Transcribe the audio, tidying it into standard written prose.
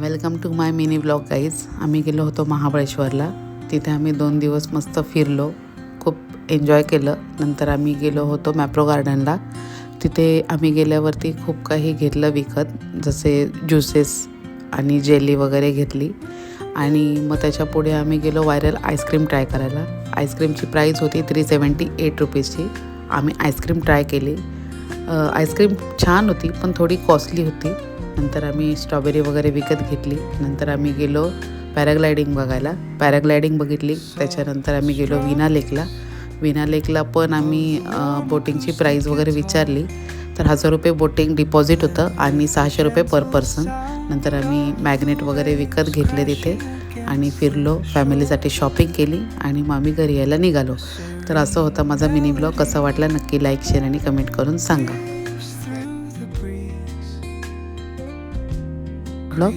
Welcome to my mini blog guys. आम्ही गेलो होतो महाबळेश्वरला. तिथे आम्ही 2 दिवस मस्त फिरलो, खूप एन्जॉय केलं. नंतर आम्ही गेलो होतो मॅप्रो गार्डनला. तिथे आम्ही गेल्यावरती खूप काही घेतलं विकत, जसे ज्युसेस आणि जेली वगैरे घेतली. आणि मग त्याच्या पुढे आम्ही गेलो व्हायरल आईस्क्रीम ट्राय करायला. आईस्क्रीमची प्राईस होती 378 रुपीजची. आम्ही आईस्क्रीम ट्राय केली. आईस्क्रीम छान होती पण थोडी कॉस्टली होती. नंतर आम्ही स्ट्रॉबेरी वगैरे विकत घेतली. नंतर आम्ही गेलो पॅराग्लायडिंग बघायला. पॅराग्लायडिंग बघितली. त्याच्यानंतर आम्ही गेलो विना लेकला. विना लेकला पण आम्ही बोटिंगची प्राईस वगैरे विचारली तर 1000 रुपये बोटिंग डिपॉझिट होतं आणि 600 रुपये पर पर्सन. नंतर आम्ही मॅग्नेट वगैरे विकत घेतले तिथे आणि फिरलो, फॅमिलीसाठी शॉपिंग केली आणि मग आम्ही घरी यायला निघालो. तर असं होता माझा मिनी ब्लॉग. कसा वाटला नक्की लाईक, शेअर आणि कमेंट करून सांगा. ब्लॉग